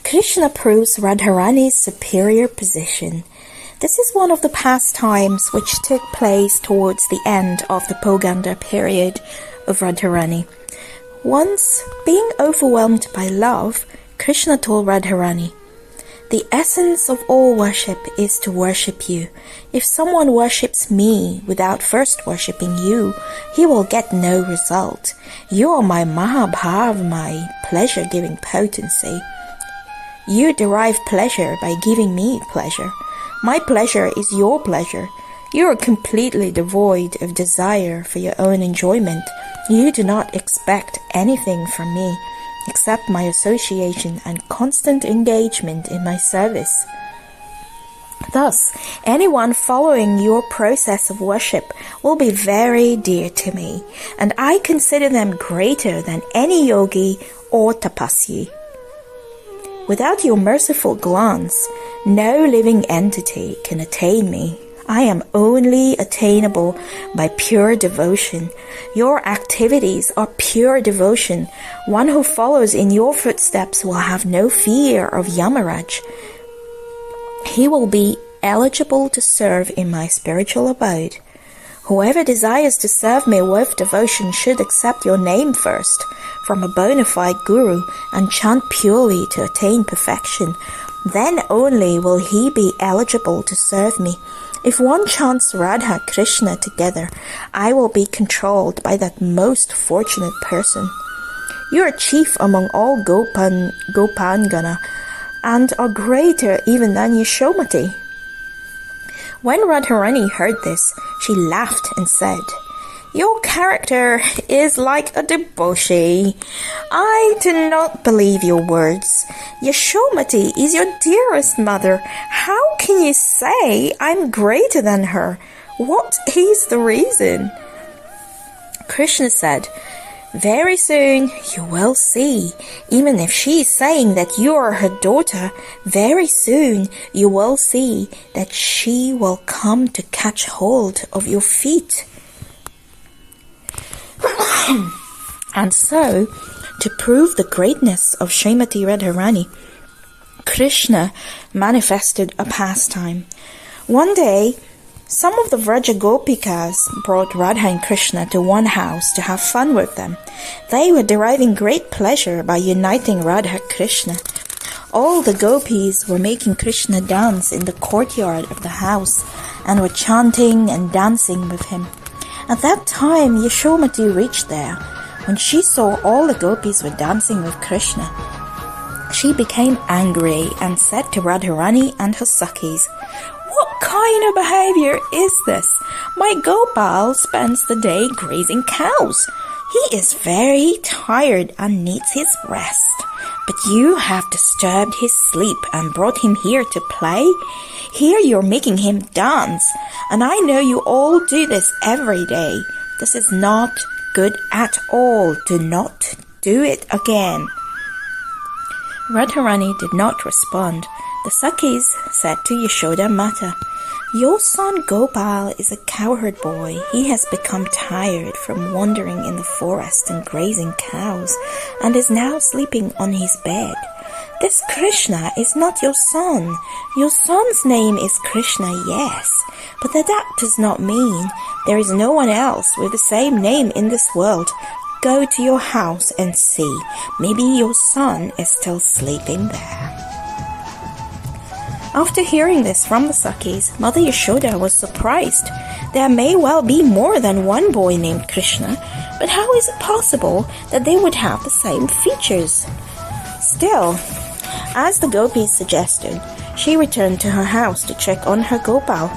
Krishna proves Radharani's superior position. This is one of the pastimes which took place towards the end of the Poganda period of Radharani. Once, being overwhelmed by love, Krishna told Radharani, "The essence of all worship is to worship you. If someone worships me without first worshipping you, he will get no result. You are my Mahabhav, my pleasure-giving potency. You derive pleasure by giving me pleasure. My pleasure is your pleasure. You are completely devoid of desire for your own enjoyment. You do not expect anything from me, except my association and constant engagement in my service. Thus, anyone following your process of worship will be very dear to me, and I consider them greater than any yogi or tapasvi. Without your merciful glance, no living entity can attain me. I am only attainable by pure devotion. Your activities are pure devotion. One who follows in your footsteps will have no fear of Yamaraj. He will be eligible to serve in my spiritual abode. Whoever desires to serve me with devotion should accept your name first from a bona fide guru and chant purely to attain perfection. Then only will he be eligible to serve me. If one chants Radha Krishna together, I will be controlled by that most fortunate person. You are chief among all Gopangana and are greater even than Yashomati." When Radharani heard this, she laughed and said, "Your character is like a debauchee. I do not believe your words. Yashomati is your dearest mother. How can you say I'm greater than her? What is the reason?" Krishna said, "Very soon you will see. Even if she is saying that you are her daughter, very soon you will see that she will come to catch hold of your feet." And so, to prove the greatness of Srimati Radharani, Krishna manifested a pastime. One day, some of the Vraja Gopikas brought Radha and Krishna to one house to have fun with them. They were deriving great pleasure by uniting Radha Krishna. All the gopis were making Krishna dance in the courtyard of the house and were chanting and dancing with him. At that time, Yashomati reached there. When she saw all the gopis were dancing with Krishna, she became angry and said to Radharani and her Sakhis, "What kind of behavior is this? My Gopal spends the day grazing cows. He is very tired and needs his rest. But you have disturbed his sleep and brought him here to play? Here you're making him dance, and I know you all do this every day. This is not good at all. Do not do it again." Radharani did not respond. The Sakhis said to Yashoda Mata, "Your son Gopal is a cowherd boy. He has become tired from wandering in the forest and grazing cows, and is now sleeping on his bed. This Krishna is not your son. Your son's name is Krishna, yes, but that does not mean there is no one else with the same name in this world. Go to your house and see. Maybe your son is still sleeping there." After hearing this from the Sakhis, Mother Yashoda was surprised. There may well be more than one boy named Krishna, but how is it possible that they would have the same features? Still, as the gopis suggested, she returned to her house to check on her Gopal.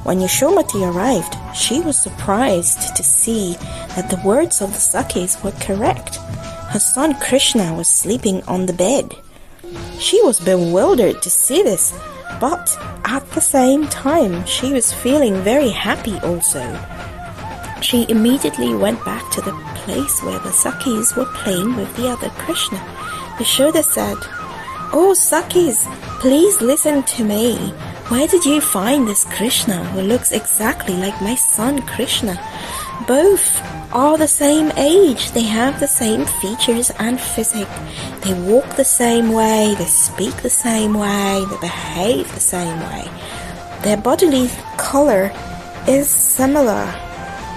When Yashomati arrived, she was surprised to see that the words of the Sakhis were correct. Her son Krishna was sleeping on the bed. She was bewildered to see this, but at the same time, she was feeling very happy also. She immediately went back to the place where the Sakhis were playing with the other Krishna. Yashoda said, "Oh Sakhis, please listen to me. Where did you find this Krishna who looks exactly like my son Krishna? Both are the same age. They have the same features and physique. They walk the same way, they speak the same way, they behave the same way. Their bodily color is similar.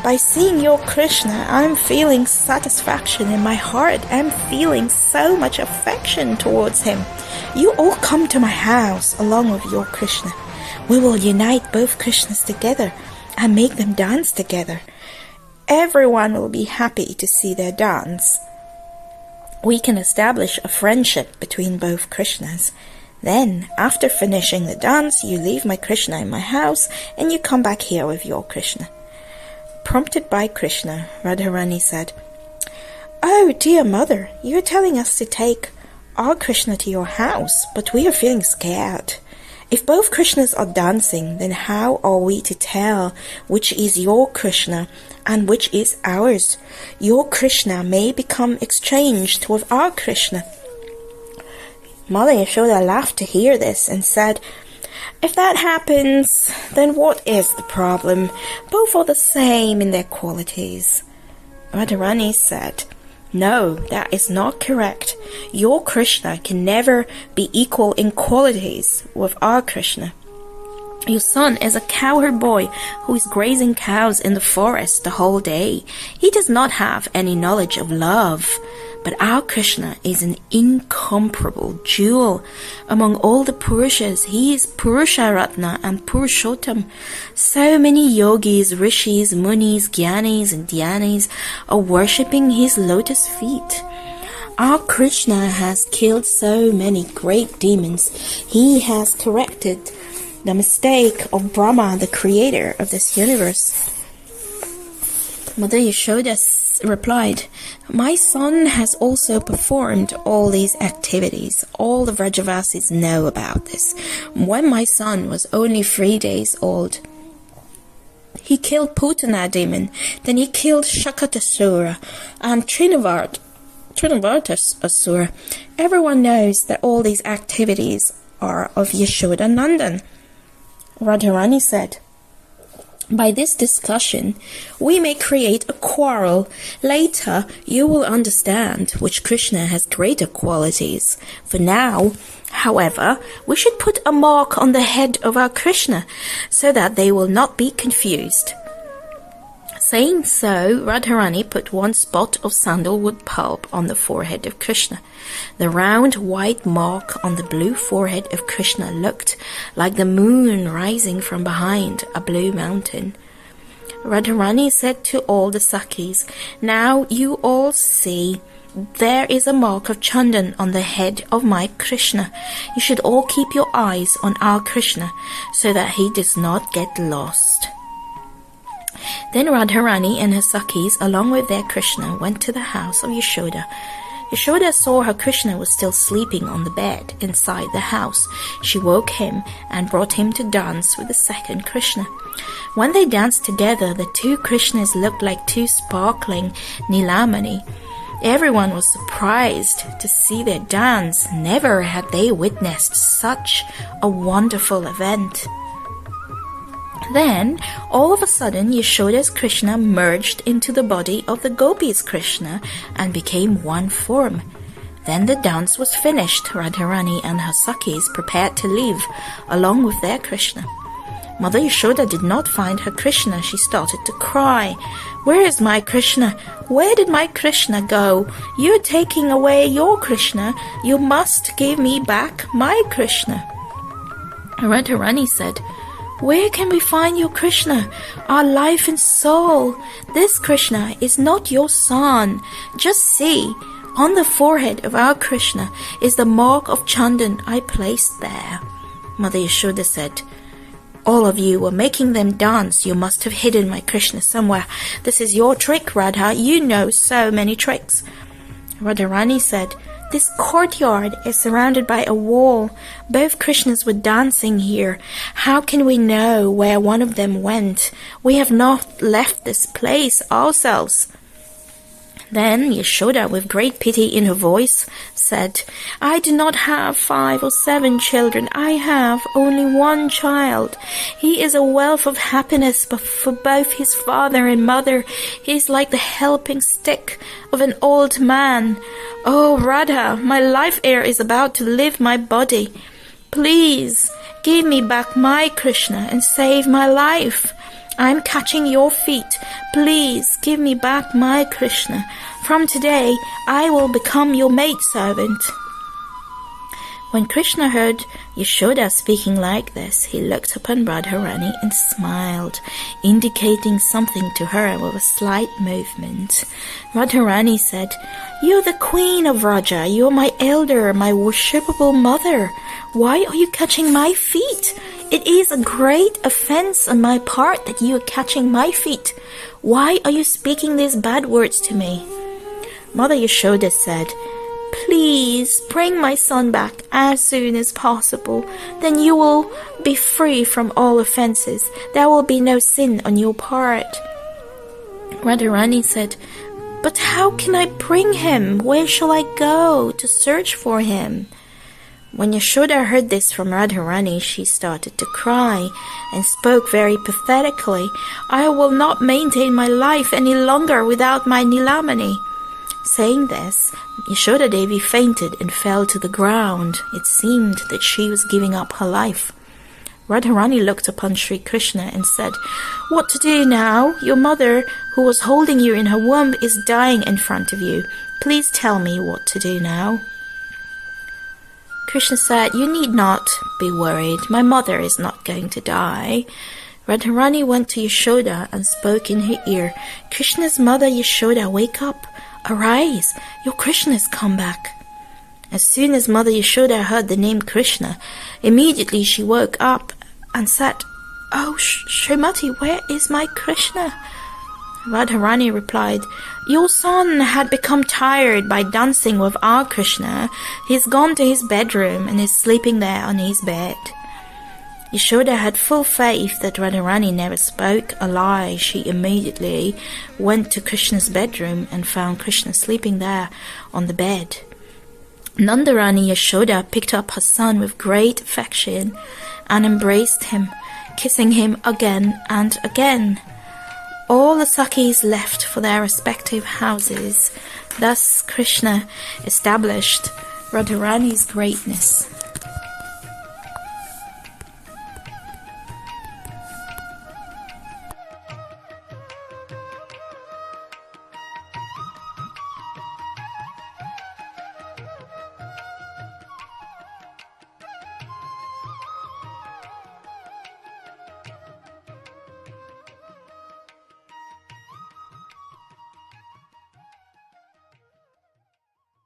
By seeing your Krishna, I'm feeling satisfaction in my heart. I'm feeling so much affection towards him. You all come to my house along with your Krishna. We will unite both Krishnas together and make them dance together. Everyone will be happy to see their dance. We can establish a friendship between both Krishnas. Then, after finishing the dance, you leave my Krishna in my house and you come back here with your Krishna. Prompted by Krishna, Radharani said, "Oh, dear mother, you are telling us to take our Krishna to your house, but we are feeling scared. If both Krishnas are dancing, then how are we to tell which is your Krishna and which is ours? Your Krishna may become exchanged with our Krishna." Mother Yashoda laughed to hear this and said, "If that happens, then what is the problem? Both are the same in their qualities." Radharani said, "No, that is not correct. Your Krishna can never be equal in qualities with our Krishna. Your son is a cowherd boy who is grazing cows in the forest the whole day. He does not have any knowledge of love. But our Krishna is an incomparable jewel. Among all the Purushas, he is Purusha Ratna and Purushottam. So many yogis, rishis, munis, gyanis and dhyanis are worshipping his lotus feet. Our Krishna has killed so many great demons. He has corrected the mistake of Brahma, the creator of this universe." Mother Yashoda replied, "My son has also performed all these activities. All the Vrajavasis know about this. When my son was only 3 days old, he killed Putana demon, then he killed Shakatasura and Trinavartasura. Everyone knows that all these activities are of Yashoda Nandan." Radharani said, "By this discussion, we may create a quarrel. Later, you will understand which Krishna has greater qualities. For now, however, we should put a mark on the head of our Krishna so that they will not be confused." Saying so, Radharani put one spot of sandalwood pulp on the forehead of Krishna. The round white mark on the blue forehead of Krishna looked like the moon rising from behind a blue mountain. Radharani said to all the Sakhis, "Now you all see, there is a mark of Chandan on the head of my Krishna. You should all keep your eyes on our Krishna so that he does not get lost." Then Radharani and her Sakhis, along with their Krishna, went to the house of Yashoda. Yashoda saw her Krishna was still sleeping on the bed inside the house. She woke him and brought him to dance with the second Krishna. When they danced together, the two Krishnas looked like two sparkling Nilamani. Everyone was surprised to see their dance. Never had they witnessed such a wonderful event. Then, all of a sudden, Yashoda's Krishna merged into the body of the Gopi's Krishna and became one form. Then the dance was finished. Radharani and her Sakhis prepared to leave, along with their Krishna. Mother Yashoda did not find her Krishna. She started to cry. "Where is my Krishna? Where did my Krishna go? You're taking away your Krishna. You must give me back my Krishna." Radharani said, "Where can we find your Krishna, our life and soul? This Krishna is not your son. Just see, on the forehead of our Krishna is the mark of Chandan I placed there." Mother Yashoda said, "All of you were making them dance. You must have hidden my Krishna somewhere. This is your trick, Radha. You know so many tricks." Radharani said, "This courtyard is surrounded by a wall. Both Krishnas were dancing here. How can we know where one of them went? We have not left this place ourselves." Then Yashoda, with great pity in her voice, said, I do not have 5 or 7 children. I have only one child. He is a wealth of happiness for both his father and mother. He is like the helping stick of an old man. Oh, Radha, my life air is about to leave my body. Please give me back my Krishna and save my life. I am catching your feet. Please give me back my Krishna. From today, I will become your maidservant. When Krishna heard Yashoda speaking like this, he looked upon Radharani and smiled, indicating something to her with a slight movement. Radharani said, You are the queen of Vraja. You are my elder, my worshipable mother. Why are you catching my feet? It is a great offense on my part that you are catching my feet. Why are you speaking these bad words to me? Mother Yashoda said, Please bring my son back as soon as possible. Then you will be free from all offenses. There will be no sin on your part. Radharani said, But how can I bring him? Where shall I go to search for him? When Yashoda heard this from Radharani, she started to cry and spoke very pathetically, I will not maintain my life any longer without my Nilamani. Saying this, Yashoda Devi fainted and fell to the ground. It seemed that she was giving up her life. Radharani looked upon Sri Krishna and said, What to do now? Your mother, who was holding you in her womb, is dying in front of you. Please tell me what to do now. Krishna said, You need not be worried. My mother is not going to die. Radharani went to Yashoda and spoke in her ear, Krishna's mother Yashoda, wake up. Arise, your Krishna has come back. As soon as Mother Yashoda heard the name Krishna, immediately she woke up and said, Oh, Srimati, where is my Krishna? Radharani replied, Your son had become tired by dancing with our Krishna. He's gone to his bedroom and is sleeping there on his bed. Yashoda had full faith that Radharani never spoke a lie. She immediately went to Krishna's bedroom and found Krishna sleeping there on the bed. Nandarani Yashoda picked up her son with great affection and embraced him, kissing him again and again. All the Sakhis left for their respective houses. Thus Krishna established Radharani's greatness.